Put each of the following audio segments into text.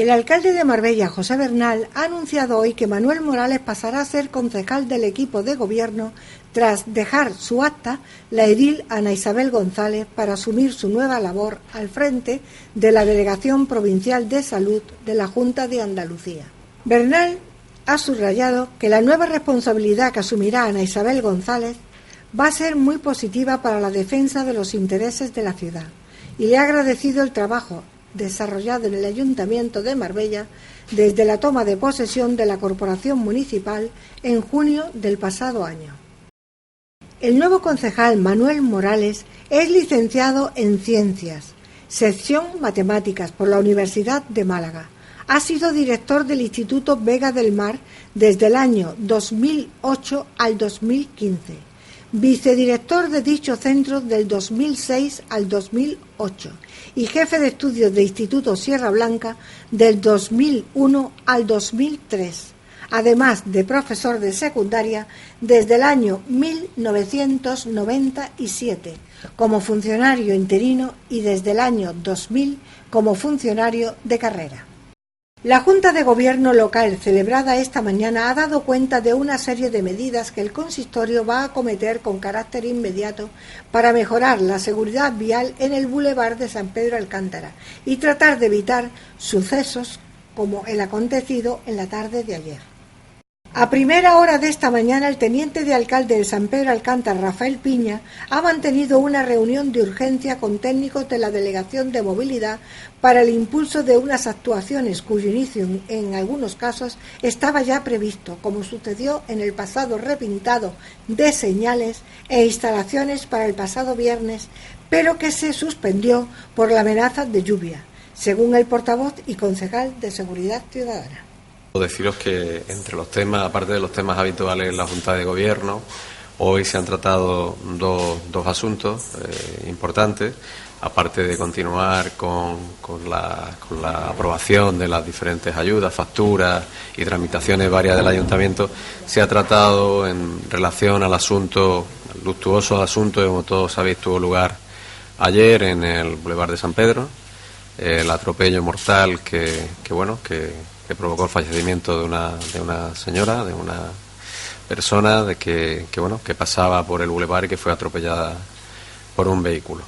El alcalde de Marbella, José Bernal, ha anunciado hoy que Manuel Morales pasará a ser concejal del equipo de gobierno tras dejar su acta la edil Ana Isabel González para asumir su nueva labor al frente de la Delegación Provincial de Salud de la Junta de Andalucía. Bernal ha subrayado que la nueva responsabilidad que asumirá Ana Isabel González va a ser muy positiva para la defensa de los intereses de la ciudad y le ha agradecido el trabajo desarrollado en el Ayuntamiento de Marbella desde la toma de posesión de la Corporación Municipal en junio del pasado año. El nuevo concejal Manuel Morales es licenciado en Ciencias, sección Matemáticas por la Universidad de Málaga. Ha sido director del Instituto Vega del Mar desde el año 2008 al 2015. Vicedirector de dicho centro del 2006 al 2008 y jefe de estudios de Instituto Sierra Blanca del 2001 al 2003, además de profesor de secundaria desde el año 1997 como funcionario interino y desde el año 2000 como funcionario de carrera. La Junta de Gobierno local celebrada esta mañana ha dado cuenta de una serie de medidas que el consistorio va a acometer con carácter inmediato para mejorar la seguridad vial en el Boulevard de San Pedro Alcántara y tratar de evitar sucesos como el acontecido en la tarde de ayer. A primera hora de esta mañana, el teniente de alcalde de San Pedro Alcántara, Rafael Piña, ha mantenido una reunión de urgencia con técnicos de la Delegación de Movilidad para el impulso de unas actuaciones cuyo inicio, en algunos casos, estaba ya previsto, como sucedió en el pasado repintado de señales e instalaciones para el pasado viernes, pero que se suspendió por la amenaza de lluvia, según el portavoz y concejal de Seguridad Ciudadana. Deciros que entre los temas, aparte de los temas habituales en la Junta de Gobierno, hoy se han tratado dos asuntos importantes, aparte de continuar con la aprobación de las diferentes ayudas, facturas y tramitaciones varias del Ayuntamiento. Se ha tratado en relación al asunto, al luctuoso asunto que, como todos sabéis, tuvo lugar ayer en el Boulevard de San Pedro, el atropello mortal que provocó el fallecimiento de una señora, de una persona que pasaba por el bulevar y que fue atropellada por un vehículo.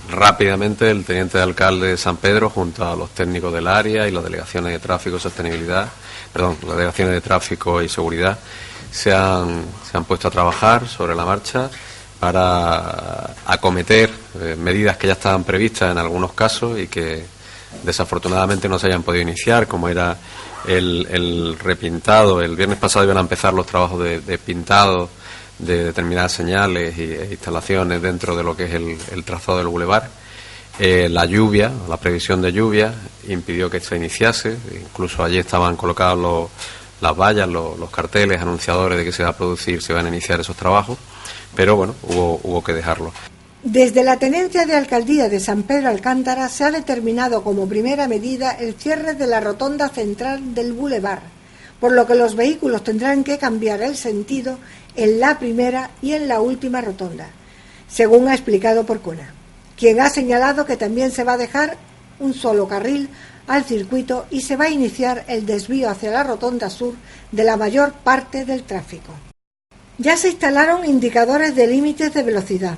Rápidamente el teniente de alcalde de San Pedro, junto a los técnicos del área y las delegaciones de tráfico las delegaciones de tráfico y seguridad, se han puesto a trabajar sobre la marcha para acometer medidas que ya estaban previstas en algunos casos y que desafortunadamente no se hayan podido iniciar, como era el repintado. El viernes pasado iban a empezar los trabajos de pintado de determinadas señales e instalaciones dentro de lo que es el trazado del bulevar. La lluvia, la previsión de lluvia, impidió que se iniciase. Incluso allí estaban colocados las vallas, los carteles anunciadores de que se van a iniciar esos trabajos, pero bueno, hubo que dejarlo. Desde la Tenencia de Alcaldía de San Pedro Alcántara se ha determinado como primera medida el cierre de la rotonda central del bulevar, por lo que los vehículos tendrán que cambiar el sentido en la primera y en la última rotonda, según ha explicado Porcuna, quien ha señalado que también se va a dejar un solo carril al circuito y se va a iniciar el desvío hacia la rotonda sur de la mayor parte del tráfico. Ya se instalaron indicadores de límites de velocidad,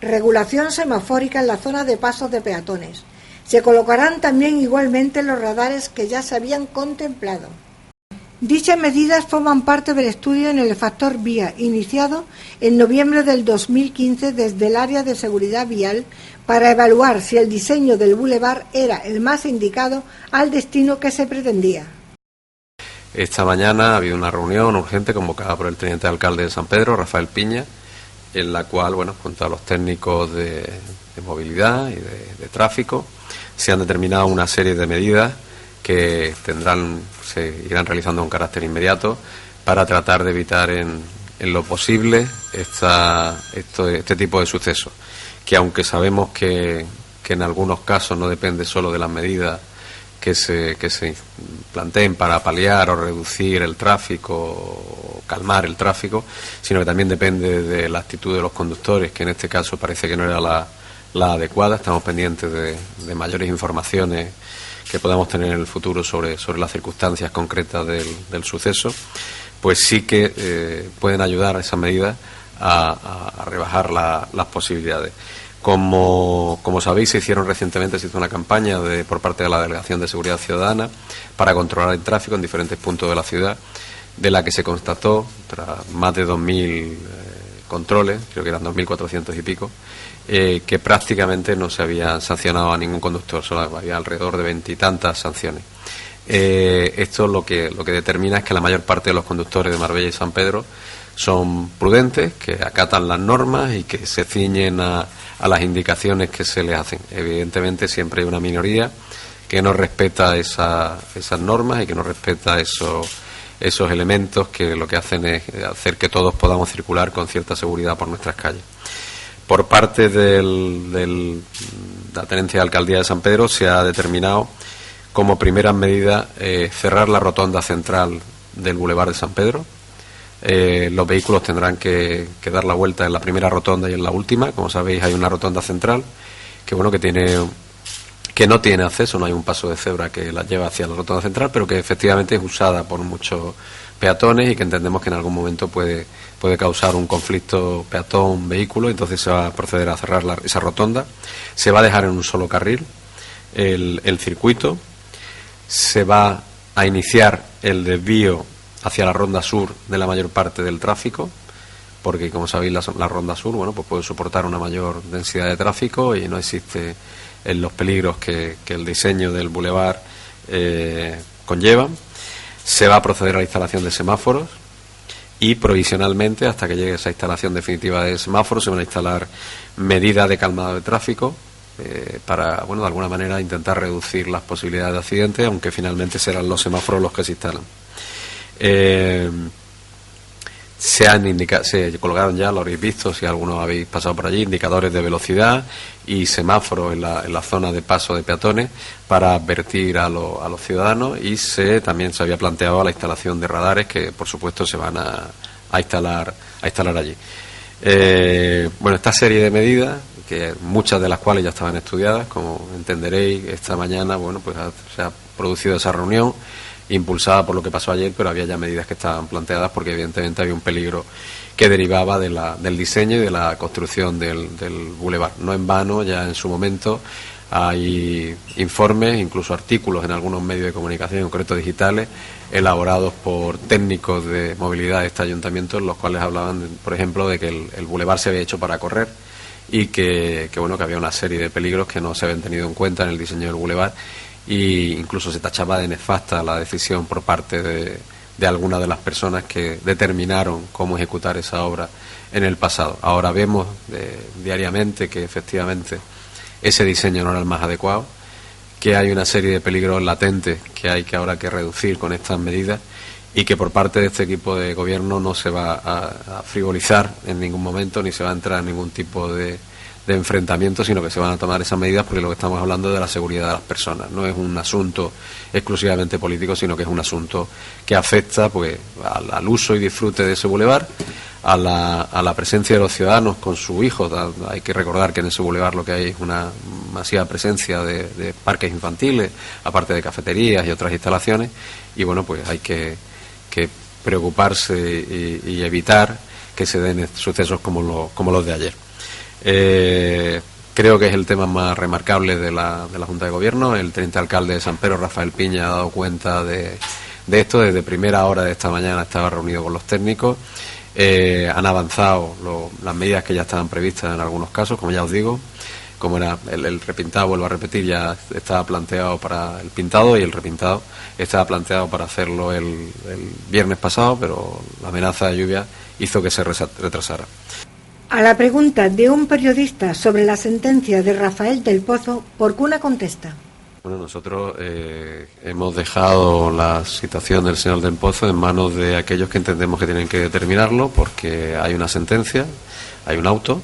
regulación semafórica en la zona de pasos de peatones. Se colocarán también igualmente los radares que ya se habían contemplado. Dichas medidas forman parte del estudio en el factor vía, iniciado en noviembre del 2015 desde el área de seguridad vial para evaluar si el diseño del bulevar era el más indicado al destino que se pretendía. Esta mañana ha habido una reunión urgente convocada por el teniente alcalde de San Pedro, Rafael Piña, en la cual, junto a los técnicos de movilidad y de tráfico, se han determinado una serie de medidas que se irán realizando con carácter inmediato para tratar de evitar en lo posible este tipo de sucesos, que aunque sabemos que en algunos casos no depende solo de las medidas que se planteen para paliar o reducir el tráfico o calmar el tráfico, sino que también depende de la actitud de los conductores, que en este caso parece que no era la adecuada. Estamos pendientes de mayores informaciones que podamos tener en el futuro sobre las circunstancias concretas del suceso, pues sí que pueden ayudar a esas medidas a rebajar las posibilidades. Como sabéis, se hizo una campaña por parte de la Delegación de Seguridad Ciudadana para controlar el tráfico en diferentes puntos de la ciudad, de la que se constató, tras más de 2.000 controles, creo que eran 2.400 y pico, que prácticamente no se había sancionado a ningún conductor, solo había alrededor de 20 y tantas sanciones. Esto lo que determina es que la mayor parte de los conductores de Marbella y San Pedro son prudentes, que acatan las normas y que se ciñen a las indicaciones que se les hacen. Evidentemente siempre hay una minoría que no respeta esas normas y que no respeta esos elementos que lo que hacen es hacer que todos podamos circular con cierta seguridad por nuestras calles. Por parte de la Tenencia de Alcaldía de San Pedro se ha determinado como primera medida cerrar la rotonda central del Boulevard de San Pedro. Los vehículos tendrán que dar la vuelta en la primera rotonda y en la última. Como sabéis, hay una rotonda central que no tiene acceso, no hay un paso de cebra que la lleva hacia la rotonda central, pero que efectivamente es usada por muchos peatones y que entendemos que en algún momento puede causar un conflicto peatón-vehículo. Entonces se va a proceder a cerrar esa rotonda. Se va a dejar en un solo carril el circuito. Se va a iniciar el desvío hacia la ronda sur de la mayor parte del tráfico, porque como sabéis la ronda sur pues puede soportar una mayor densidad de tráfico y no existe los peligros que el diseño del bulevar conlleva. Se va a proceder a la instalación de semáforos y provisionalmente, hasta que llegue esa instalación definitiva de semáforos, se van a instalar medidas de calmado de tráfico para, de alguna manera intentar reducir las posibilidades de accidentes, aunque finalmente serán los semáforos los que se instalan. Se colocaron ya, lo habéis visto, si algunos habéis pasado por allí, indicadores de velocidad y semáforos en la zona de paso de peatones para advertir a los ciudadanos, y también se había planteado la instalación de radares que por supuesto se van a instalar allí. Esta serie de medidas, que muchas de las cuales ya estaban estudiadas, como entenderéis, esta mañana se ha producido esa reunión impulsada por lo que pasó ayer, pero había ya medidas que estaban planteadas porque evidentemente había un peligro que derivaba del diseño y de la construcción del bulevar. No en vano, ya en su momento hay informes, incluso artículos en algunos medios de comunicación, en concreto digitales, elaborados por técnicos de movilidad de este ayuntamiento, en los cuales hablaban, por ejemplo, de que el bulevar se había hecho para correr y que había una serie de peligros que no se habían tenido en cuenta en el diseño del bulevar. Y incluso se tachaba de nefasta la decisión por parte de algunas de las personas que determinaron cómo ejecutar esa obra en el pasado. Ahora vemos diariamente que efectivamente ese diseño no era el más adecuado, que hay una serie de peligros latentes que hay que ahora que reducir con estas medidas, y que por parte de este equipo de gobierno no se va a frivolizar en ningún momento, ni se va a entrar en ningún tipo de enfrentamiento, sino que se van a tomar esas medidas porque lo que estamos hablando es de la seguridad de las personas. No es un asunto exclusivamente político, sino que es un asunto que afecta al uso y disfrute de ese bulevar, a la presencia de los ciudadanos con sus hijos. Hay que recordar que en ese bulevar lo que hay es una masiva presencia de parques infantiles, aparte de cafeterías y otras instalaciones, y hay que preocuparse y evitar que se den sucesos como los de ayer. Creo que es el tema más remarcable de la Junta de Gobierno. El teniente alcalde de San Pedro, Rafael Piña, ha dado cuenta de esto. Desde primera hora de esta mañana estaba reunido con los técnicos. Han avanzado las medidas que ya estaban previstas en algunos casos, como ya os digo. Como era el repintado, vuelvo a repetir, ya estaba planteado para el pintado, y el repintado estaba planteado para hacerlo el viernes pasado, pero la amenaza de lluvia hizo que se retrasara. A la pregunta de un periodista sobre la sentencia de Rafael del Pozo, Porcuna contesta. Nosotros hemos dejado la situación del señor del Pozo en manos de aquellos que entendemos que tienen que determinarlo, porque hay una sentencia, hay un auto.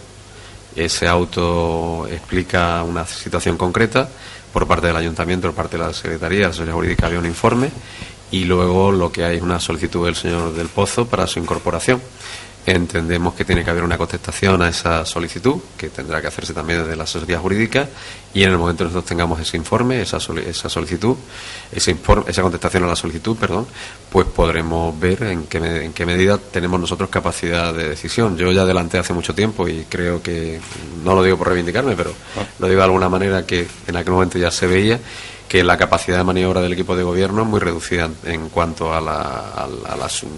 Ese auto explica una situación concreta por parte del ayuntamiento, por parte de la Secretaría, de la Asesoría Jurídica había un informe, y luego lo que hay es una solicitud del señor del Pozo para su incorporación. entendemos que tiene que haber una contestación a esa solicitud, que tendrá que hacerse también desde la asesoría jurídica, y en el momento que nosotros tengamos ese informe, esa solicitud, esa contestación a la solicitud, pues podremos ver en qué medida tenemos nosotros capacidad de decisión. Yo ya adelanté hace mucho tiempo, y creo que, no lo digo por reivindicarme, pero lo digo de alguna manera, que en aquel momento ya se veía que la capacidad de maniobra del equipo de gobierno es muy reducida en cuanto al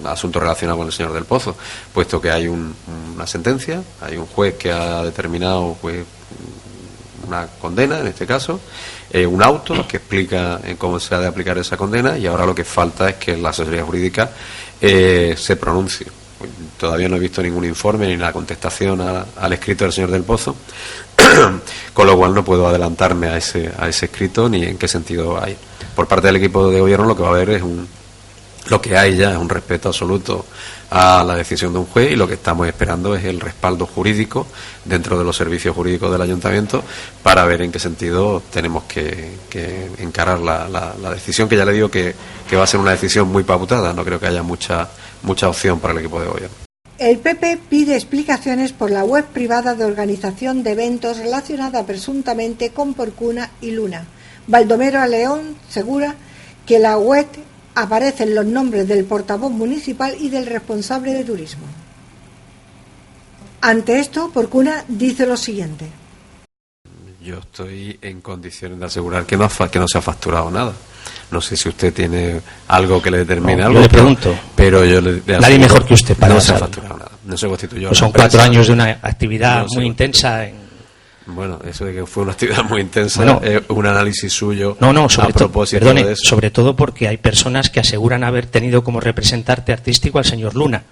asunto relacionado con el señor del Pozo, puesto que hay una sentencia, hay un juez que ha determinado pues una condena, en este caso, un auto que explica cómo se ha de aplicar esa condena, y ahora lo que falta es que la asesoría jurídica se pronuncie. Todavía no he visto ningún informe ni la contestación al escrito del señor del Pozo, con lo cual no puedo adelantarme a ese escrito ni en qué sentido hay. Por parte del equipo de gobierno lo que va a haber es lo que hay ya es un respeto absoluto a la decisión de un juez, y lo que estamos esperando es el respaldo jurídico dentro de los servicios jurídicos del ayuntamiento para ver en qué sentido tenemos que encarar la decisión, que ya le digo que va a ser una decisión muy pautada. No creo que haya mucha opción para el equipo de gobierno. El PP pide explicaciones por la web privada de organización de eventos relacionada presuntamente con Porcuna y Luna. Baldomero León asegura que en la web aparecen los nombres del portavoz municipal y del responsable de turismo. Ante esto, Porcuna dice lo siguiente: yo estoy en condiciones de asegurar que no se ha facturado nada. No sé si usted tiene algo que le determine algo. Yo le pregunto. Pero yo le nadie mejor que usted para no se ha facturado nada. No se constituyó. Pues son 4 años de una actividad muy intensa. Bueno, eso de que fue una actividad muy intensa, un análisis suyo sobre propósito de eso. Sobre todo porque hay personas que aseguran haber tenido como representante artístico al señor Luna.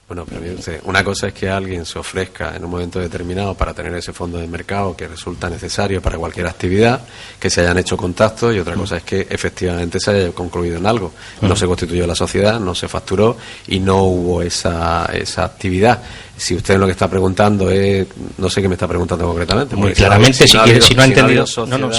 Bueno, pero mire usted, una cosa es que alguien se ofrezca en un momento determinado para tener ese fondo de mercado que resulta necesario para cualquier actividad, que se hayan hecho contactos, y otra cosa es que efectivamente se haya concluido en algo. No se constituyó la sociedad, no se facturó y no hubo esa actividad. Si usted lo que está preguntando es, no sé qué me está preguntando concretamente. Muy claramente, si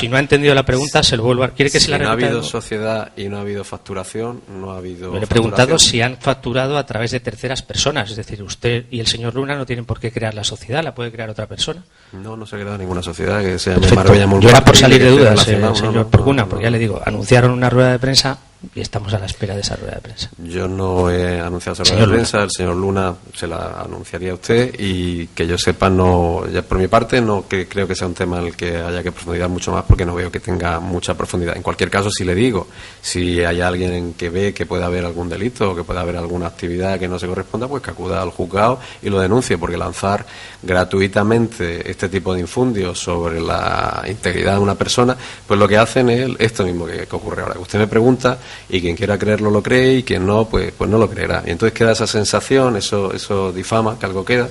no ha entendido la pregunta, se lo vuelvo a... ¿Quiere que se la repita? Si no ha habido sociedad y no ha habido facturación, no ha habido... Le he preguntado si han facturado a través de terceras personas, es decir, usted y el señor Luna no tienen por qué crear la sociedad, la puede crear otra persona. No se ha creado ninguna sociedad que se llame Marbella Mulcar. Yo era por salir de dudas, señor Porcuna, porque ya le digo, anunciaron una rueda de prensa y estamos a la espera de esa rueda de prensa. Yo no he anunciado esa rueda de prensa, el señor Luna se la anunciaría a usted, y que yo sepa, no, ya por mi parte, no que creo que sea un tema en el que haya que profundizar mucho más, porque no veo que tenga mucha profundidad. En cualquier caso, si le digo, si hay alguien que ve que puede haber algún delito o que puede haber alguna actividad que no se corresponda, pues que acuda al juzgado y lo denuncie, porque lanzar gratuitamente este tipo de infundios sobre la integridad de una persona, pues lo que hacen es esto mismo que ocurre ahora. Usted me pregunta, y quien quiera creerlo lo cree, y quien no, pues no lo creerá. Y entonces queda esa sensación, eso difama, que algo queda,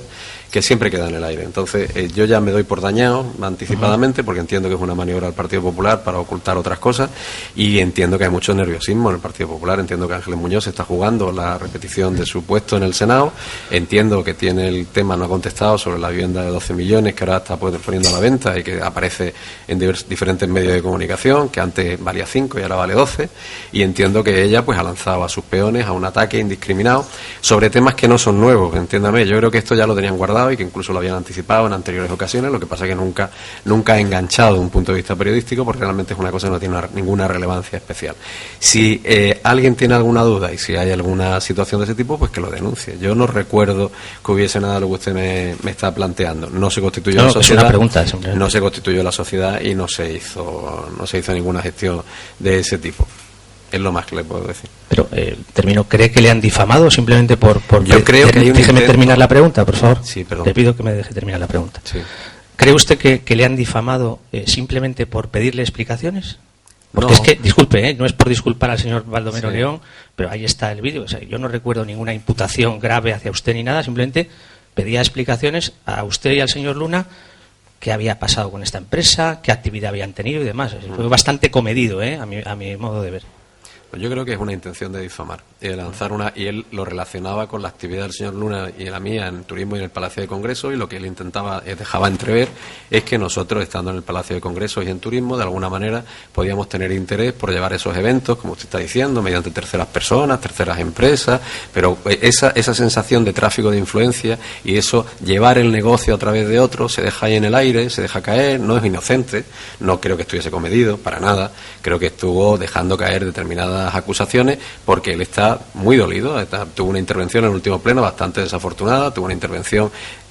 que siempre queda en el aire. Entonces yo ya me doy por dañado anticipadamente, porque entiendo que es una maniobra del Partido Popular para ocultar otras cosas, y entiendo que hay mucho nerviosismo en el Partido Popular. Entiendo que Ángeles Muñoz está jugando la repetición de su puesto en el Senado. Entiendo que tiene el tema, no ha contestado, sobre la vivienda de 12 millones que ahora está poniendo a la venta y que aparece en diferentes medios de comunicación, que antes valía 5 y ahora vale 12, y entiendo que ella pues ha lanzado a sus peones a un ataque indiscriminado sobre temas que no son nuevos, entiéndame. Yo creo que esto ya lo tenían guardado y que incluso lo habían anticipado en anteriores ocasiones. Lo que pasa es que nunca ha enganchado desde un punto de vista periodístico, porque realmente es una cosa que no tiene ninguna relevancia especial. Si alguien tiene alguna duda y si hay alguna situación de ese tipo, pues que lo denuncie. Yo no recuerdo que hubiese nada de lo que usted me está planteando. No se constituyó la sociedad. Es una pregunta, no se constituyó la sociedad y no se hizo ninguna gestión de ese tipo. Es lo más que le puedo decir. Pero, ¿cree que le han difamado simplemente por Yo creo que déjeme terminar la pregunta, por favor. Sí, perdón. Le pido que me deje terminar la pregunta. Sí. ¿Cree usted que le han difamado simplemente por pedirle explicaciones? Porque no. Es que, disculpe, no es por disculpar al señor Baldomero León, pero ahí está el vídeo. O sea, yo no recuerdo ninguna imputación grave hacia usted ni nada, simplemente pedía explicaciones a usted y al señor Luna qué había pasado con esta empresa, qué actividad habían tenido y demás. Fue bastante comedido, a mi modo de ver. Yo creo que es una intención de difamar. Lanzar una, y él lo relacionaba con la actividad del señor Luna y la mía en turismo y en el Palacio de Congresos, y lo que él intentaba, dejaba entrever, es que nosotros, estando en el Palacio de Congresos y en turismo, de alguna manera podíamos tener interés por llevar esos eventos, como usted está diciendo, mediante terceras personas, terceras empresas, pero esa sensación de tráfico de influencia y eso, llevar el negocio a través de otros, se deja ahí en el aire, se deja caer, no es inocente, no creo que estuviese comedido, para nada, creo que estuvo dejando caer determinadas acusaciones porque él está muy dolido. Tuvo una intervención en el último pleno bastante desafortunada, tuvo una intervención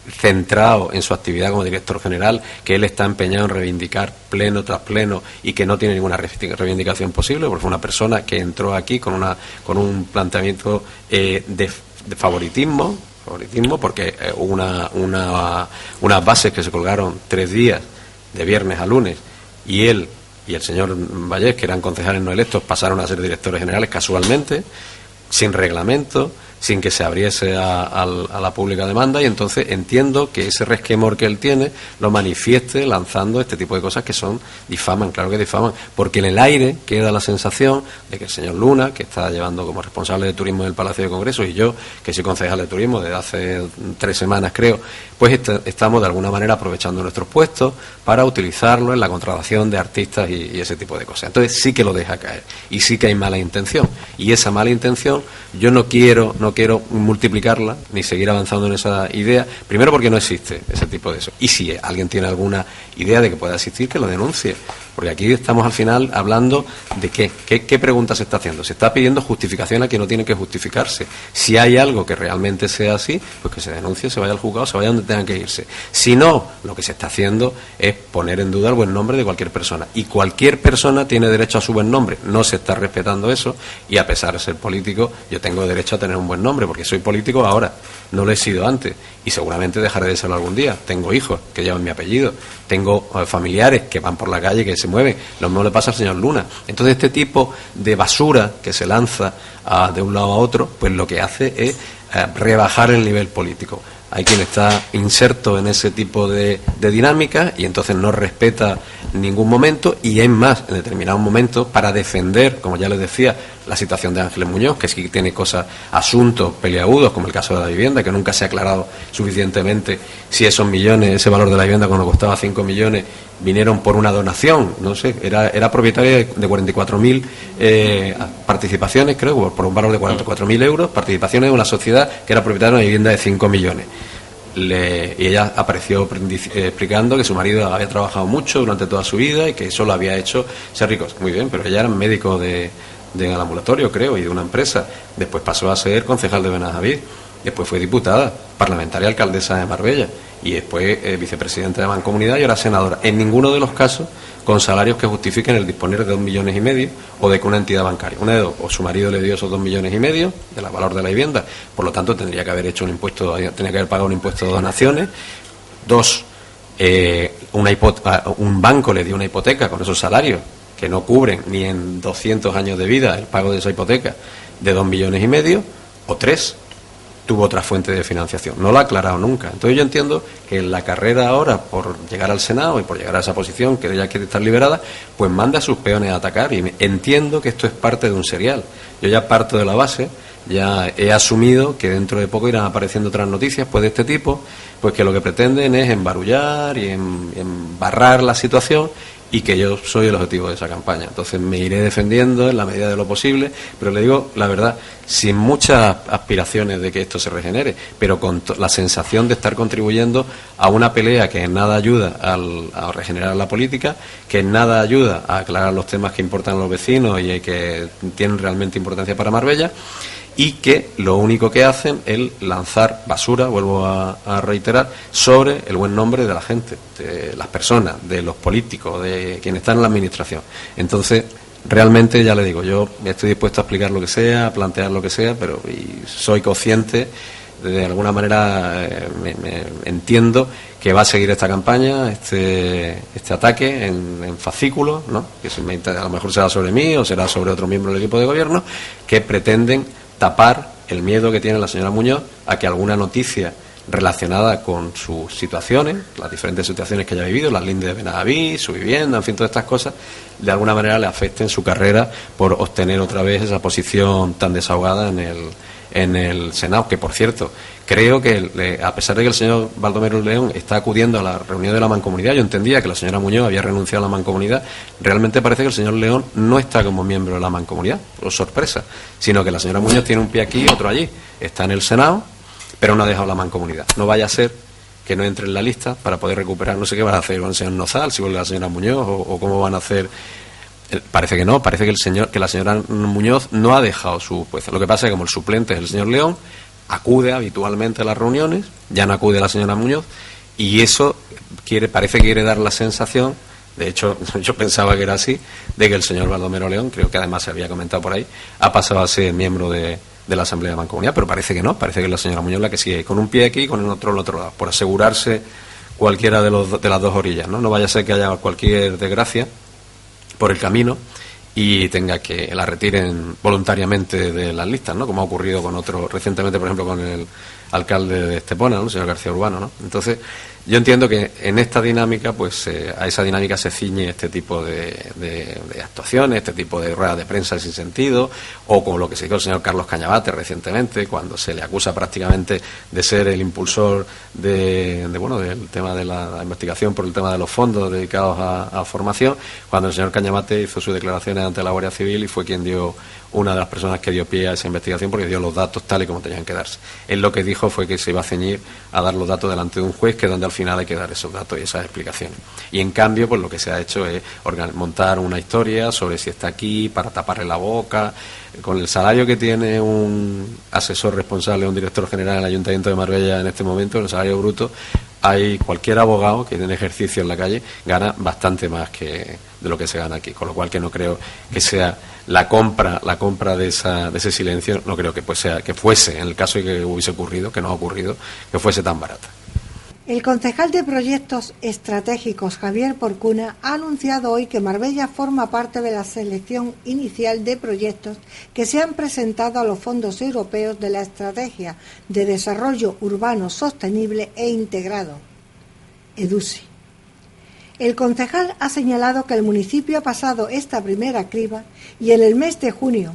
centrado en su actividad como director general, que él está empeñado en reivindicar pleno tras pleno y que no tiene ninguna reivindicación posible, porque fue una persona que entró aquí con un planteamiento de favoritismo, porque hubo unas bases que se colgaron 3 días, de viernes a lunes, y él y el señor Vallés, que eran concejales no electos, pasaron a ser directores generales casualmente, sin reglamento, sin que se abriese a la pública demanda, y entonces entiendo que ese resquemor que él tiene lo manifieste lanzando este tipo de cosas que difaman, claro que difaman, porque en el aire queda la sensación de que el señor Luna, que está llevando como responsable de turismo del Palacio de Congresos, y yo, que soy concejal de turismo desde hace 3 semanas creo, pues estamos de alguna manera aprovechando nuestros puestos para utilizarlo en la contratación de artistas y ese tipo de cosas. Entonces sí que lo deja caer, y sí que hay mala intención, y esa mala intención yo no quiero multiplicarla ni seguir avanzando en esa idea, primero porque no existe ese tipo de eso, y si alguien tiene alguna idea de que pueda existir, que lo denuncie, porque aquí estamos al final hablando de qué pregunta se está haciendo. Se está pidiendo justificación a quien no tiene que justificarse. Si hay algo que realmente sea así, pues que se denuncie, se vaya al juzgado, se vaya donde tengan que irse. Si no, lo que se está haciendo es poner en duda el buen nombre de cualquier persona, y cualquier persona tiene derecho a su buen nombre. No se está respetando eso, y a pesar de ser político, yo tengo derecho a tener un buen nombre, porque soy político ahora, no lo he sido antes, y seguramente dejaré de serlo algún día. Tengo hijos que llevan mi apellido, tengo familiares que van por la calle, que se mueven. Lo mismo le pasa al señor Luna. Entonces este tipo de basura que se lanza de un lado a otro, pues lo que hace es rebajar el nivel político. Hay quien está inserto en ese tipo de dinámica y entonces no respeta ningún momento, y es más, en determinados momentos, para defender, como ya les decía, la situación de Ángeles Muñoz, que sí tiene asuntos peliagudos, como el caso de la vivienda, que nunca se ha aclarado suficientemente si esos millones, ese valor de la vivienda cuando costaba 5 millones, vinieron por una donación, no sé, era propietaria de 44.000 participaciones, creo, por un valor de 44.000 euros, participaciones de una sociedad que era propietaria de una vivienda de 5 millones. Y ella apareció explicando que su marido había trabajado mucho durante toda su vida y que eso lo había hecho ser rico. Muy bien, pero ella era médico de ambulatorio, creo, y de una empresa. Después pasó a ser concejal de Benajaví, después fue diputada, parlamentaria, alcaldesa de Marbella, y después vicepresidenta de Mancomunidad, y ahora senadora. En ninguno de los casos con salarios que justifiquen el disponer de 2,5 millones o de que una entidad bancaria, una de dos, o su marido le dio esos 2,5 millones del valor de la vivienda, por lo tanto tendría que haber hecho tenía que haber pagado un impuesto de donaciones. 2, un banco le dio una hipoteca con esos salarios que no cubren ni en 200 años de vida el pago de esa hipoteca de 2,5 millones. O 3, tuvo otra fuente de financiación. No lo ha aclarado nunca. Entonces yo entiendo que en la carrera ahora por llegar al Senado y por llegar a esa posición que ella quiere estar liberada, pues manda a sus peones a atacar, y entiendo que esto es parte de un serial. Yo ya parto de la base, ya he asumido que dentro de poco irán apareciendo otras noticias pues de este tipo, pues que lo que pretenden es embarullar y embarrar la situación, y que yo soy el objetivo de esa campaña. Entonces me iré defendiendo en la medida de lo posible, pero le digo la verdad, sin muchas aspiraciones de que esto se regenere, pero con la sensación de estar contribuyendo a una pelea que en nada ayuda a regenerar la política, que en nada ayuda a aclarar los temas que importan a los vecinos y que tienen realmente importancia para Marbella, y que lo único que hacen es lanzar basura, vuelvo a reiterar, sobre el buen nombre de la gente, de las personas, de los políticos, de quienes están en la administración. Entonces, realmente, ya le digo, yo estoy dispuesto a explicar lo que sea, a plantear lo que sea, pero soy consciente, de alguna manera me entiendo que va a seguir esta campaña, este ataque en fascículos, ¿no? Que a lo mejor será sobre mí o será sobre otro miembro del equipo de gobierno, que pretenden tapar el miedo que tiene la señora Muñoz a que alguna noticia relacionada con sus situaciones, las diferentes situaciones que haya vivido, las lindes de Benadaví, su vivienda, en fin, todas estas cosas, de alguna manera le afecten su carrera por obtener otra vez esa posición tan desahogada en el Senado, que por cierto, creo que a pesar de que el señor Baldomero León está acudiendo a la reunión de la Mancomunidad, yo entendía que la señora Muñoz había renunciado a la Mancomunidad, realmente parece que el señor León no está como miembro de la Mancomunidad, por sorpresa, sino que la señora Muñoz tiene un pie aquí y otro allí, está en el Senado, pero no ha dejado la Mancomunidad. No vaya a ser que no entre en la lista para poder recuperar, no sé qué van a hacer con el señor Nozal, si vuelve la señora Muñoz o cómo van a hacer. Parece que no, parece que la señora Muñoz no ha dejado su puesto. Lo que pasa es que como el suplente es el señor León, acude habitualmente a las reuniones, ya no acude la señora Muñoz, y eso parece que quiere dar la sensación, de hecho yo pensaba que era así, de que el señor Baldomero León, creo que además se había comentado por ahí, ha pasado a ser miembro de la Asamblea de Mancomunidad, pero parece que no, parece que es la señora Muñoz la que sigue con un pie aquí y con el otro al otro lado, por asegurarse cualquiera de las dos orillas, ¿no? No vaya a ser que haya cualquier desgracia por el camino y tenga que la retiren voluntariamente de las listas, ¿no? Como ha ocurrido con otros recientemente, por ejemplo, con el alcalde de Estepona, ¿no? El señor García Urbano, ¿no? Entonces, yo entiendo que en esta dinámica, pues a esa dinámica se ciñe este tipo de actuaciones, este tipo de ruedas de prensa sin sentido, o como lo que se dijo el señor Carlos Cañabate recientemente, cuando se le acusa prácticamente de ser el impulsor del tema de la investigación por el tema de los fondos dedicados a formación, cuando el señor Cañabate hizo sus declaraciones ante la Guardia Civil y fue quien dio una de las personas que dio pie a esa investigación porque dio los datos tal y como tenían que darse. Él lo que dijo fue que se iba a ceñir a dar los datos delante de un juez, que es donde al final hay que dar esos datos y esas explicaciones. Y en cambio, pues lo que se ha hecho es montar una historia sobre si está aquí para taparle la boca, con el salario que tiene un asesor responsable, un director general del Ayuntamiento de Marbella en este momento, el salario bruto, hay cualquier abogado que tiene ejercicio en la calle gana bastante más que de lo que se gana aquí, con lo cual que no creo que sea la compra de ese silencio, no creo que fuese, en el caso de que hubiese ocurrido, que no ha ocurrido, que fuese tan barata. El concejal de Proyectos Estratégicos, Javier Porcuna, ha anunciado hoy que Marbella forma parte de la selección inicial de proyectos que se han presentado a los fondos europeos de la Estrategia de Desarrollo Urbano Sostenible e Integrado, EDUSI. El concejal ha señalado que el municipio ha pasado esta primera criba y en el mes de junio,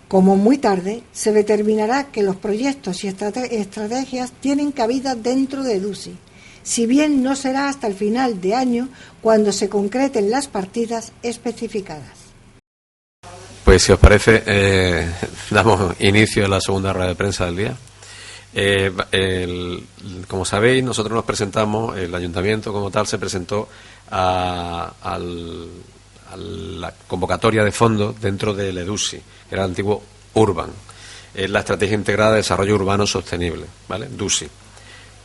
como muy tarde, se determinará que los proyectos y estrategias tienen cabida dentro de EDUSI, si bien no será hasta el final de año cuando se concreten las partidas especificadas. Pues si os parece, damos inicio a la segunda rueda de prensa del día. Como sabéis, nosotros nos presentamos, el ayuntamiento como tal se presentó a la convocatoria de fondos dentro del EDUSI, que era el antiguo Urban. Es la Estrategia Integrada de Desarrollo Urbano Sostenible, ¿vale? DUSI.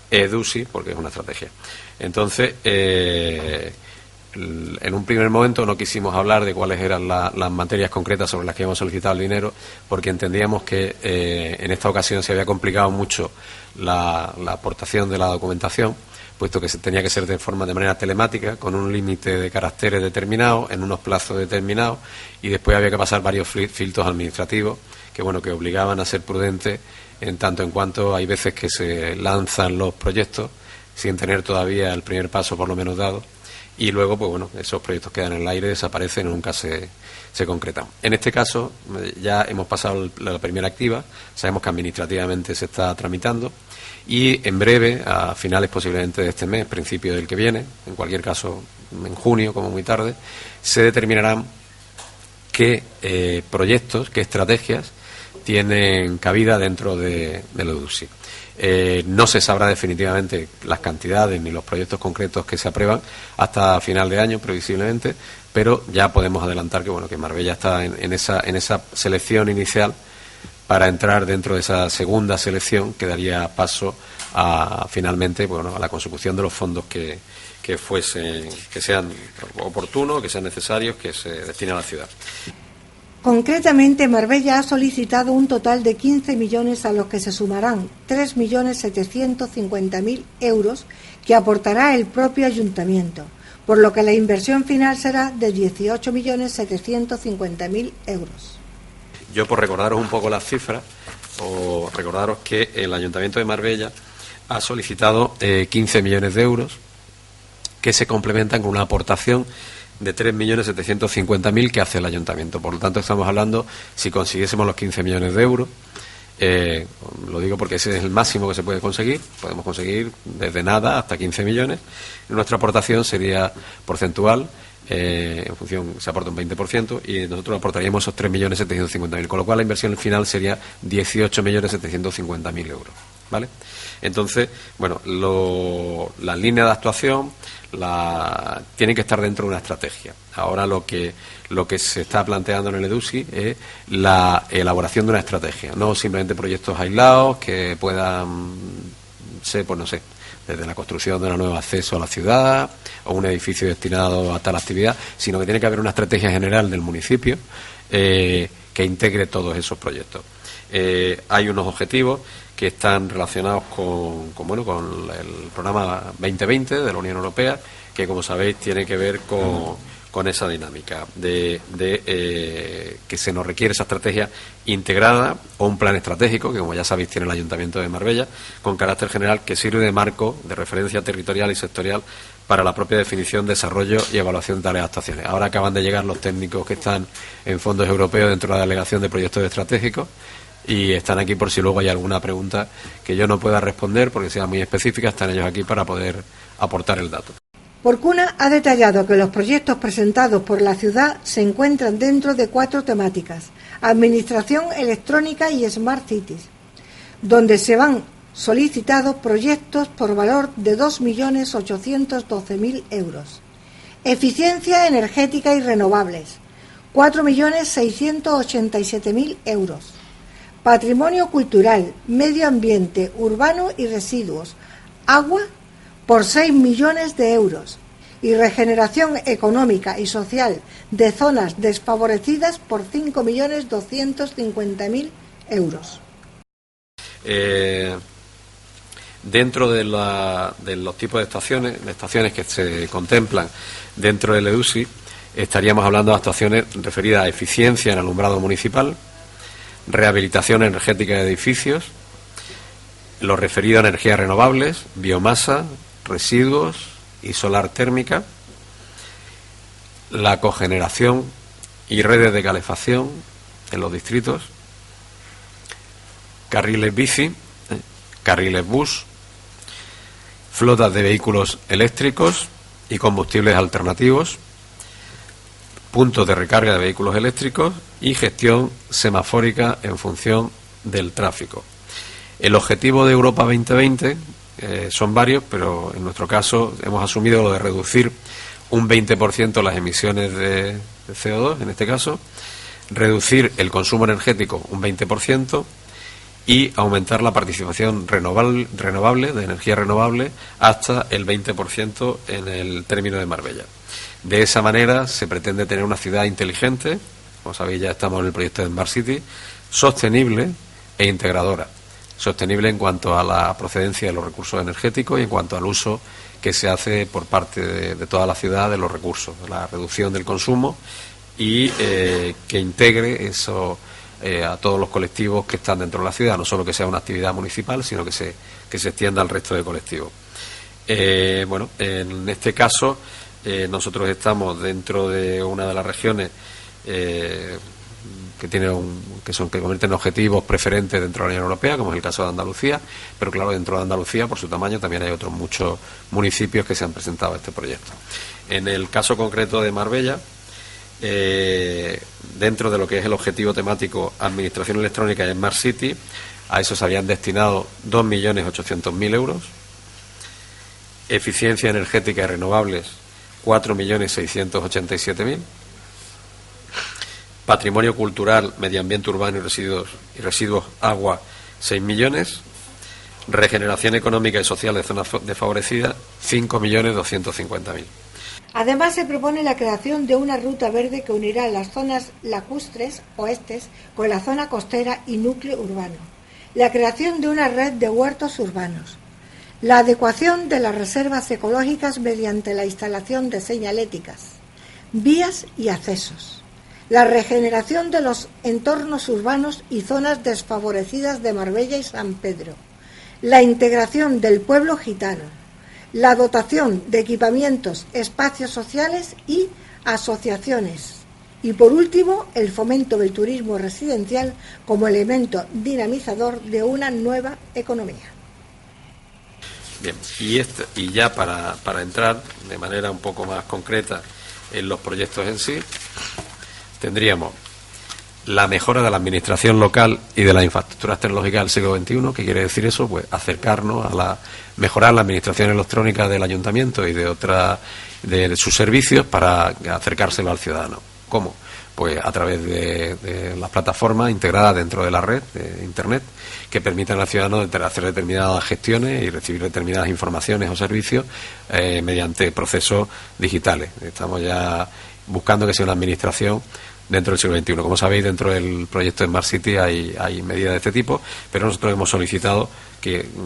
EDUSI, porque es una estrategia. Entonces, en un primer momento no quisimos hablar de cuáles eran las materias concretas sobre las que íbamos a solicitar el dinero, porque entendíamos que en esta ocasión se había complicado mucho la aportación de la documentación, puesto que tenía que ser de manera telemática, con un límite de caracteres determinado, en unos plazos determinados, y después había que pasar varios filtros administrativos que obligaban a ser prudentes, en tanto en cuanto hay veces que se lanzan los proyectos sin tener todavía el primer paso por lo menos dado, y luego esos proyectos quedan en el aire, desaparecen y nunca se concretan. En este caso ya hemos pasado la primera activa, sabemos que administrativamente se está tramitando y en breve, a finales posiblemente de este mes, principio del que viene, en cualquier caso en junio como muy tarde, se determinarán qué proyectos, qué estrategias tienen cabida dentro de la EDUSI. No se sabrá definitivamente las cantidades ni los proyectos concretos que se aprueban hasta final de año, previsiblemente, pero ya podemos adelantar que Marbella está en esa selección inicial para entrar dentro de esa segunda selección que daría paso a finalmente a la consecución de los fondos que sean oportunos, que sean necesarios, que se destinen a la ciudad. Concretamente, Marbella ha solicitado un total de 15 millones a los que se sumarán 3.750.000 euros que aportará el propio ayuntamiento, por lo que la inversión final será de 18.750.000 euros. Yo, por recordaros un poco las cifras, o recordaros que el Ayuntamiento de Marbella ha solicitado 15 millones de euros que se complementan con una aportación de 3.750.000 que hace el ayuntamiento. Por lo tanto, estamos hablando, si consiguiésemos los 15 millones de euros, lo digo porque ese es el máximo que se puede conseguir, podemos conseguir desde nada hasta 15 millones, nuestra aportación sería porcentual, en función, se aporta un 20%, y nosotros aportaríamos esos 3.750.000, con lo cual la inversión final sería 18.750.000 euros, ¿vale? Entonces, bueno, las líneas de actuación tienen que estar dentro de una estrategia. Ahora lo que se está planteando en el EDUSI es la elaboración de una estrategia, no simplemente proyectos aislados que puedan ser, pues no sé, desde la construcción de un nuevo acceso a la ciudad o un edificio destinado a tal actividad, sino que tiene que haber una estrategia general del municipio que integre todos esos proyectos. Hay unos objetivos que están relacionados con el programa 2020 de la Unión Europea, que, como sabéis, tiene que ver con esa dinámica de que se nos requiere esa estrategia integrada o un plan estratégico que, como ya sabéis, tiene el Ayuntamiento de Marbella, con carácter general, que sirve de marco de referencia territorial y sectorial para la propia definición, desarrollo y evaluación de tales actuaciones. Ahora acaban de llegar los técnicos que están en fondos europeos dentro de la delegación de proyectos estratégicos y están aquí por si luego hay alguna pregunta que yo no pueda responder porque sea muy específica. Están ellos aquí para poder aportar el dato. Porcuna ha detallado que los proyectos presentados por la ciudad se encuentran dentro de 4 temáticas: Administración electrónica y Smart Cities, donde se van solicitados proyectos por valor de 2.812.000 euros. Eficiencia energética y renovables, 4.687.000 euros. Patrimonio cultural, medio ambiente, urbano y residuos, agua, por 6 millones de euros, y regeneración económica y social de zonas desfavorecidas por 5.250.000 euros. Dentro de los tipos de estaciones que se contemplan dentro del EDUSI, estaríamos hablando de actuaciones referidas a eficiencia en alumbrado municipal, rehabilitación energética de edificios, lo referido a energías renovables, biomasa, residuos y solar térmica, la cogeneración y redes de calefacción en los distritos, carriles bici, carriles bus, flotas de vehículos eléctricos y combustibles alternativos, puntos de recarga de vehículos eléctricos y gestión semafórica en función del tráfico. El objetivo de Europa 2020 son varios, pero en nuestro caso hemos asumido lo de reducir un 20% las emisiones de CO2, en este caso, reducir el consumo energético un 20% y aumentar la participación renovable de energía renovable hasta el 20% en el término de Marbella. De esa manera se pretende tener una ciudad inteligente, como sabéis ya estamos en el proyecto de Smart City, sostenible e integradora. Sostenible en cuanto a la procedencia de los recursos energéticos y en cuanto al uso que se hace por parte de toda la ciudad de los recursos, la reducción del consumo y que integre eso a todos los colectivos que están dentro de la ciudad, no solo que sea una actividad municipal, sino que se extienda al resto de colectivos. En este caso nosotros estamos dentro de una de las regiones que convierten en objetivos preferentes dentro de la Unión Europea, como es el caso de Andalucía, pero claro, dentro de Andalucía, por su tamaño, también hay otros muchos municipios que se han presentado a este proyecto. En el caso concreto de Marbella, dentro de lo que es el objetivo temático Administración electrónica y Smart City, a eso se habían destinado 2.800.000 euros, eficiencia energética y renovables 4.687.000, patrimonio cultural, medio ambiente urbano y residuos agua 6 millones, regeneración económica y social de zonas desfavorecidas 5.250.000. Además, se propone la creación de una ruta verde que unirá las zonas lacustres oestes con la zona costera y núcleo urbano, la creación de una red de huertos urbanos, la adecuación de las reservas ecológicas mediante la instalación de señaléticas, vías y accesos, la regeneración de los entornos urbanos y zonas desfavorecidas de Marbella y San Pedro, la integración del pueblo gitano, la dotación de equipamientos, espacios sociales y asociaciones. Y por último, el fomento del turismo residencial como elemento dinamizador de una nueva economía. Bien, y ya para entrar de manera un poco más concreta en los proyectos en sí, tendríamos la mejora de la administración local y de las infraestructuras tecnológicas del siglo XXI. ¿Qué quiere decir eso? Pues acercarnos a mejorar la administración electrónica del ayuntamiento y de sus servicios para acercárselo al ciudadano. ¿Cómo? Pues a través de las plataformas integradas dentro de la red de Internet que permitan al ciudadano hacer determinadas gestiones y recibir determinadas informaciones o servicios mediante procesos digitales. Estamos ya buscando que sea una administración dentro del siglo XXI. Como sabéis, dentro del proyecto de Smart City hay medidas de este tipo, pero nosotros hemos solicitado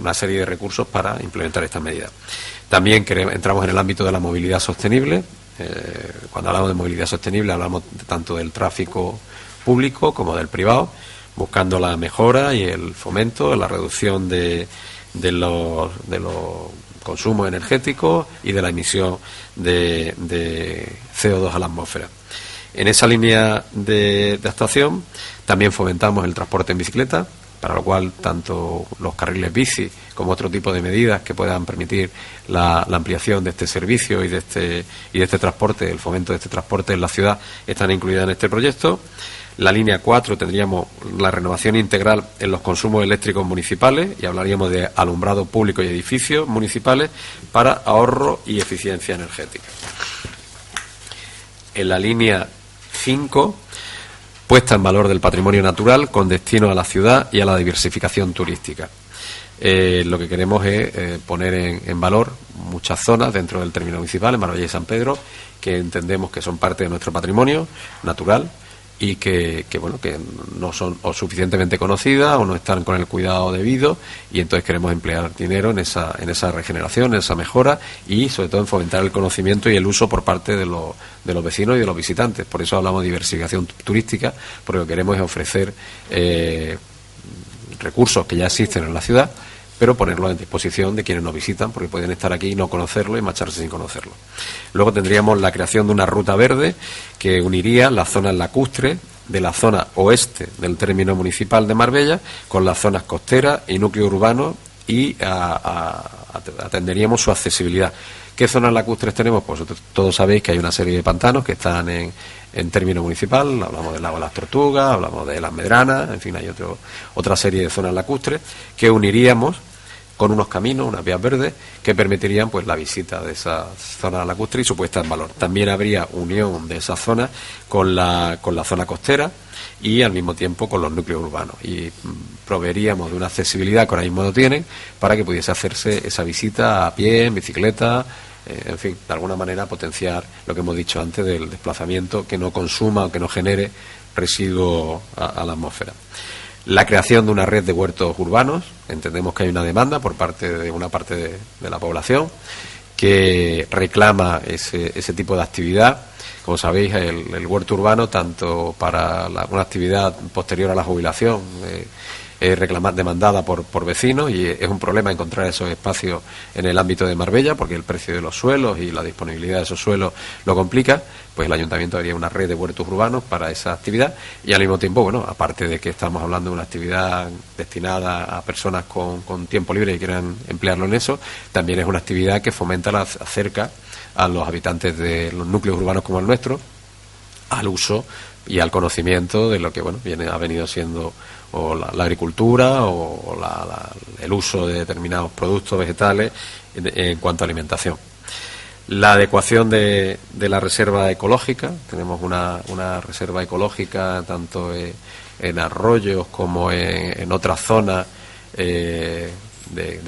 una serie de recursos para implementar estas medidas. También entramos en el ámbito de la movilidad sostenible. Cuando hablamos de movilidad sostenible hablamos tanto del tráfico público como del privado, buscando la mejora y el fomento, la reducción de los consumos energéticos y de la emisión de CO2 a la atmósfera. En esa línea de actuación también fomentamos el transporte en bicicleta, para lo cual tanto los carriles bici como otro tipo de medidas que puedan permitir la ampliación de este servicio y de este transporte, el fomento de este transporte en la ciudad, están incluidas en este proyecto. La línea 4 tendríamos la renovación integral en los consumos eléctricos municipales y hablaríamos de alumbrado público y edificios municipales para ahorro y eficiencia energética. En la línea 5, puesta en valor del patrimonio natural con destino a la ciudad y a la diversificación turística. Lo que queremos es poner en valor muchas zonas dentro del término municipal, en Marbella y San Pedro, que entendemos que son parte de nuestro patrimonio natural y que no son o suficientemente conocidas o no están con el cuidado debido, y entonces queremos emplear dinero en esa regeneración, en esa mejora y sobre todo en fomentar el conocimiento y el uso por parte de los vecinos y de los visitantes. Por eso hablamos de diversificación turística, porque lo que queremos es ofrecer recursos que ya existen en la ciudad, pero ponerlo a disposición de quienes nos visitan, porque pueden estar aquí y no conocerlo y marcharse sin conocerlo. Luego tendríamos la creación de una ruta verde que uniría las zonas lacustres de la zona oeste del término municipal de Marbella con las zonas costeras y núcleo urbano, y atenderíamos su accesibilidad. ¿Qué zonas lacustres tenemos? Pues todos sabéis que hay una serie de pantanos que están en término municipal. Hablamos del lago de las Tortugas, hablamos de las Medranas, en fin, hay otra serie de zonas lacustres que uniríamos con unos caminos, unas vías verdes, que permitirían pues la visita de esas zonas lacustres y su puesta en valor. También habría unión de esas zonas con la zona costera y al mismo tiempo con los núcleos urbanos, y proveeríamos de una accesibilidad que ahora mismo no tienen para que pudiese hacerse esa visita a pie, en bicicleta, en fin, de alguna manera potenciar lo que hemos dicho antes del desplazamiento, que no consuma o que no genere residuos a la atmósfera. La creación de una red de huertos urbanos. Entendemos que hay una demanda por parte de una parte de la población que reclama ese tipo de actividad. Como sabéis, el huerto urbano, tanto para una actividad posterior a la jubilación, es demandada por vecinos, y es un problema encontrar esos espacios en el ámbito de Marbella, porque el precio de los suelos y la disponibilidad de esos suelos lo complica. Pues el ayuntamiento haría una red de huertos urbanos para esa actividad, y al mismo tiempo, aparte de que estamos hablando de una actividad destinada a personas con tiempo libre y quieran emplearlo en eso, también es una actividad que acerca a los habitantes de los núcleos urbanos como el nuestro al uso y al conocimiento de lo que ha venido siendo o la agricultura o el uso de determinados productos vegetales en cuanto a alimentación. La adecuación de la reserva ecológica. Tenemos una reserva ecológica tanto en arroyos como en otras zonas de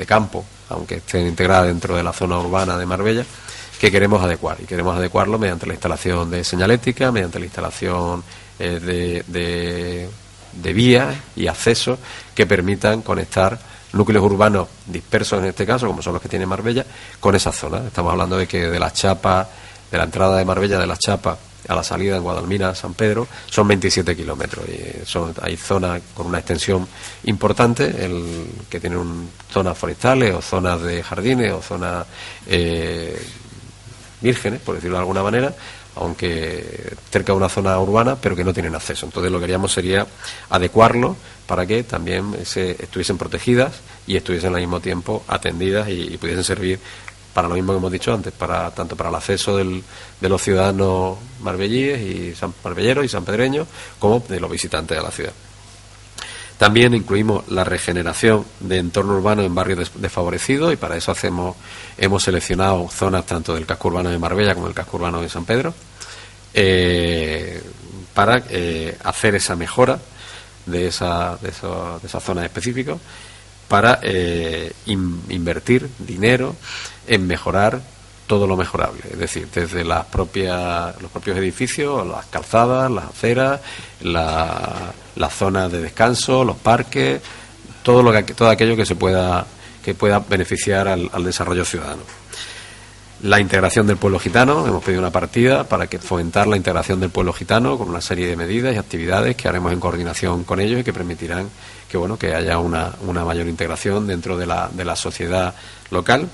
campo, aunque estén integradas dentro de la zona urbana de Marbella, que queremos adecuar, y queremos adecuarlo mediante la instalación de señalética, mediante la instalación de vías y accesos que permitan conectar núcleos urbanos dispersos, en este caso, como son los que tiene Marbella, con esas zonas. Estamos hablando de que de la entrada de Marbella, de Las Chapas, a la salida en Guadalmina, San Pedro, son 27 kilómetros. Y hay zonas con una extensión importante, que tienen zonas forestales o zonas de jardines o zonas vírgenes, por decirlo de alguna manera, aunque cerca de una zona urbana, pero que no tienen acceso. Entonces lo que haríamos sería adecuarlo para que también estuviesen protegidas y estuviesen al mismo tiempo atendidas y pudiesen servir para lo mismo que hemos dicho antes, tanto para el acceso de los ciudadanos marbellíes y marbelleros y sanpedreños, como de los visitantes de la ciudad. También incluimos la regeneración de entorno urbano en barrios desfavorecidos, y para eso hemos seleccionado zonas tanto del casco urbano de Marbella como del casco urbano de San Pedro, para hacer esa mejora de esas zonas específicas, para invertir dinero en mejorar todo lo mejorable, es decir, desde los propios edificios, las calzadas, las aceras, las zonas de descanso, los parques, todo aquello que pueda beneficiar al desarrollo ciudadano. La integración del pueblo gitano, hemos pedido una partida para fomentar la integración del pueblo gitano con una serie de medidas y actividades que haremos en coordinación con ellos y que permitirán que haya una mayor integración dentro de la sociedad local.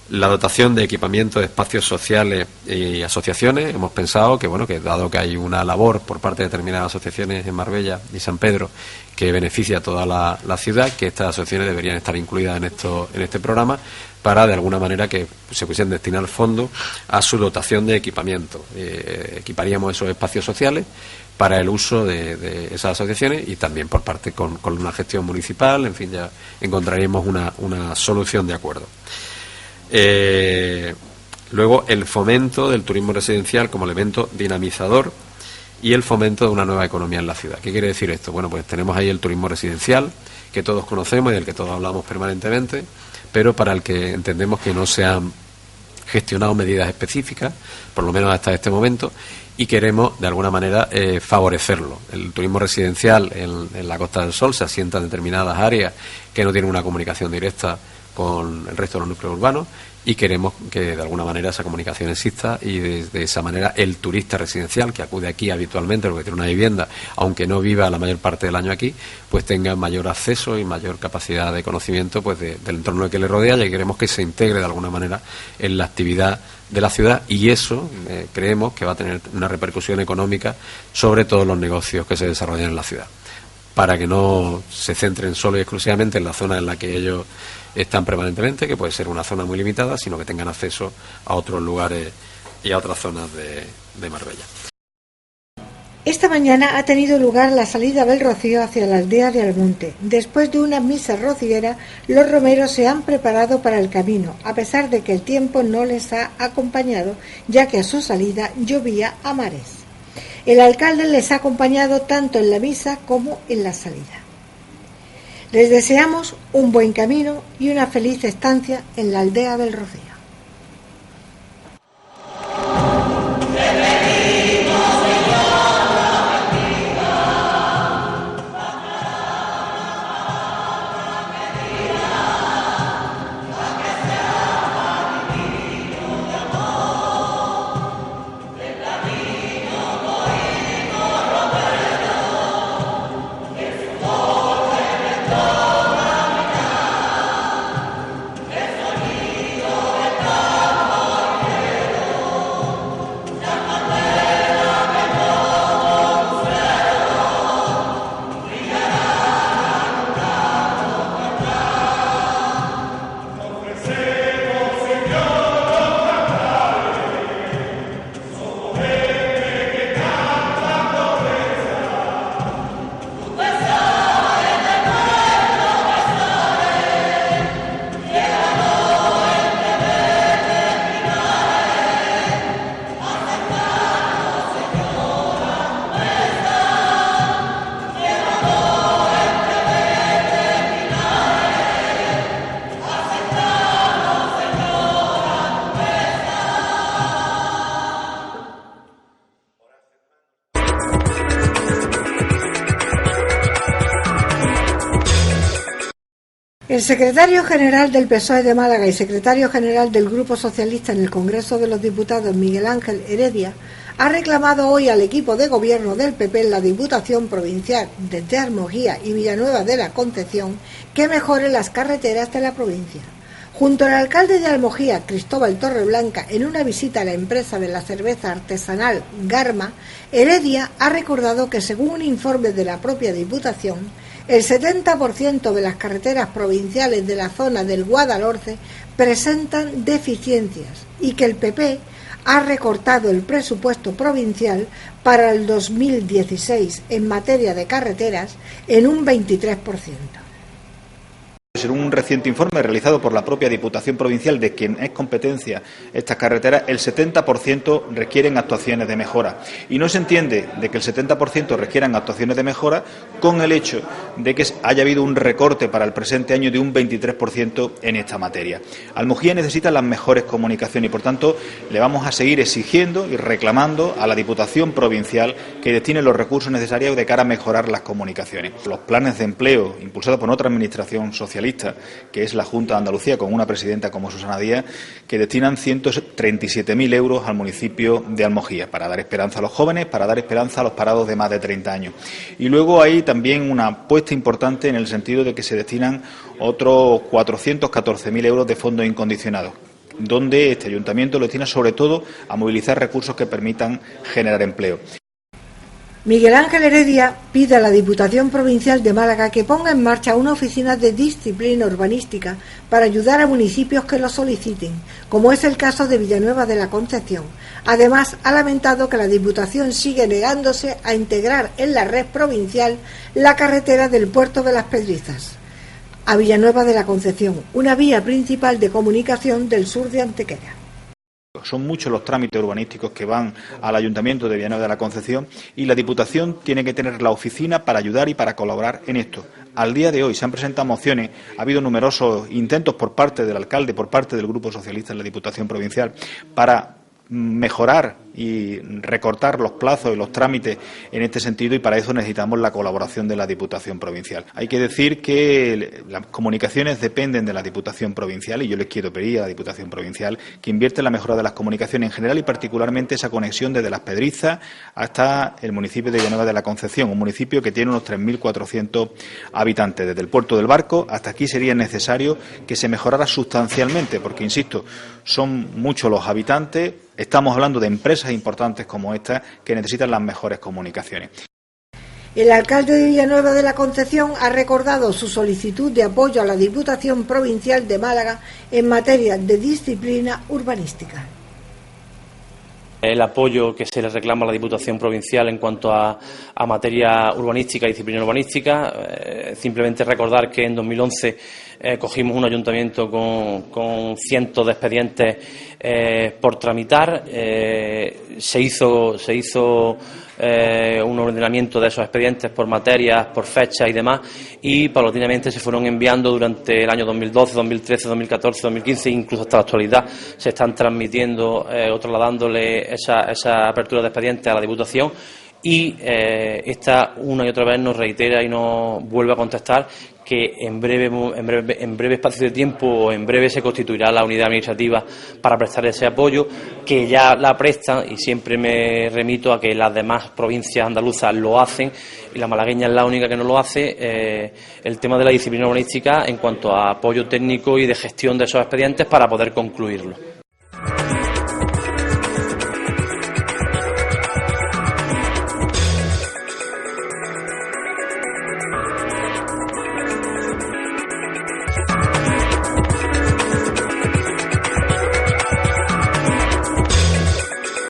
La dotación de equipamiento de espacios sociales y asociaciones, hemos pensado que dado que hay una labor por parte de determinadas asociaciones en Marbella y San Pedro que beneficia a toda la ciudad, que estas asociaciones deberían estar incluidas en este programa, para de alguna manera que se pudiesen destinar fondos a su dotación de equipamiento. Equiparíamos esos espacios sociales para el uso de esas asociaciones y también por parte con una gestión municipal. En fin, ya encontraríamos una solución de acuerdo. Luego, el fomento del turismo residencial como elemento dinamizador y el fomento de una nueva economía en la ciudad. ¿Qué quiere decir esto? Bueno, pues tenemos ahí el turismo residencial, que todos conocemos y del que todos hablamos permanentemente, pero para el que entendemos que no se han gestionado medidas específicas, por lo menos hasta este momento, y queremos de alguna manera favorecerlo. El turismo residencial en la Costa del Sol se asienta en determinadas áreas que no tienen una comunicación directa con el resto de los núcleos urbanos, y queremos que de alguna manera esa comunicación exista y de esa manera el turista residencial que acude aquí habitualmente porque tiene una vivienda, aunque no viva la mayor parte del año aquí, pues tenga mayor acceso y mayor capacidad de conocimiento del entorno que le rodea, y queremos que se integre de alguna manera en la actividad de la ciudad, y eso creemos que va a tener una repercusión económica sobre todos los negocios que se desarrollan en la ciudad, para que no se centren solo y exclusivamente en la zona en la que ellos están permanentemente, que puede ser una zona muy limitada, sino que tengan acceso a otros lugares y a otras zonas de Marbella. Esta mañana ha tenido lugar la salida del rocío hacia la aldea de Almonte. Después de una misa rociera, los romeros se han preparado para el camino, a pesar de que el tiempo no les ha acompañado, ya que a su salida llovía a mares. El alcalde les ha acompañado tanto en la misa como en la salida. Les deseamos un buen camino y una feliz estancia en la aldea del Rocío. El secretario general del PSOE de Málaga y secretario general del Grupo Socialista en el Congreso de los Diputados, Miguel Ángel Heredia, ha reclamado hoy al equipo de gobierno del PP en la Diputación Provincial de Almojía y Villanueva de la Concepción que mejore las carreteras de la provincia. Junto al alcalde de Almojía, Cristóbal Torreblanca, en una visita a la empresa de la cerveza artesanal Garma, Heredia ha recordado que según un informe de la propia Diputación, el 70% de las carreteras provinciales de la zona del Guadalhorce presentan deficiencias y que el PP ha recortado el presupuesto provincial para el 2016 en materia de carreteras en un 23%. En un reciente informe realizado por la propia Diputación Provincial, de quien es competencia estas carreteras, el 70% requieren actuaciones de mejora. Y no se entiende de que el 70% requieran actuaciones de mejora con el hecho de que haya habido un recorte para el presente año de un 23% en esta materia. Almojía necesita las mejores comunicaciones y, por tanto, le vamos a seguir exigiendo y reclamando a la Diputación Provincial que destine los recursos necesarios de cara a mejorar las comunicaciones. Los planes de empleo impulsados por otra administración socialista, que es la Junta de Andalucía, con una presidenta como Susana Díaz, que destinan 137.000 euros al municipio de Almojía, para dar esperanza a los jóvenes, para dar esperanza a los parados de más de 30 años. Y luego hay también una apuesta importante en el sentido de que se destinan otros 414.000 euros de fondos incondicionados, donde este ayuntamiento lo destina sobre todo a movilizar recursos que permitan generar empleo. Miguel Ángel Heredia pide a la Diputación Provincial de Málaga que ponga en marcha una oficina de disciplina urbanística para ayudar a municipios que lo soliciten, como es el caso de Villanueva de la Concepción. Además, ha lamentado que la Diputación sigue negándose a integrar en la red provincial la carretera del Puerto de las Pedrizas a Villanueva de la Concepción, una vía principal de comunicación del sur de Antequera. Son muchos los trámites urbanísticos que van al Ayuntamiento de Villanueva de la Concepción y la Diputación tiene que tener la oficina para ayudar y para colaborar en esto. Al día de hoy se han presentado mociones, ha habido numerosos intentos por parte del alcalde, por parte del Grupo Socialista en la Diputación Provincial para mejorar y recortar los plazos y los trámites en este sentido, y para eso necesitamos la colaboración de la Diputación Provincial. Hay que decir que las comunicaciones dependen de la Diputación Provincial y yo les quiero pedir a la Diputación Provincial que invierte en la mejora de las comunicaciones en general y particularmente esa conexión desde Las Pedrizas hasta el municipio de Villanueva de la Concepción, un municipio que tiene unos 3.400 habitantes. Desde el puerto del Barco hasta aquí sería necesario que se mejorara sustancialmente porque, insisto, son muchos los habitantes. Estamos hablando de empresas importantes como esta que necesitan las mejores comunicaciones. El alcalde de Villanueva de la Concepción ha recordado su solicitud de apoyo a la Diputación Provincial de Málaga en materia de disciplina urbanística. El apoyo que se le reclama a la Diputación Provincial en cuanto a materia urbanística y disciplina urbanística, simplemente recordar que en 2011 cogimos un ayuntamiento con cientos de expedientes por tramitar, se hizo un ordenamiento de esos expedientes por materias, por fechas y demás, y paulatinamente se fueron enviando durante el año 2012, 2013, 2014, 2015, incluso hasta la actualidad se están transmitiendo o trasladándole esa apertura de expedientes a la Diputación. Y esta una y otra vez nos reitera y nos vuelve a contestar que en breve espacio de tiempo o en breve se constituirá la unidad administrativa para prestar ese apoyo, que ya la prestan, y siempre me remito a que las demás provincias andaluzas lo hacen y la malagueña es la única que no lo hace, el tema de la disciplina urbanística en cuanto a apoyo técnico y de gestión de esos expedientes para poder concluirlo.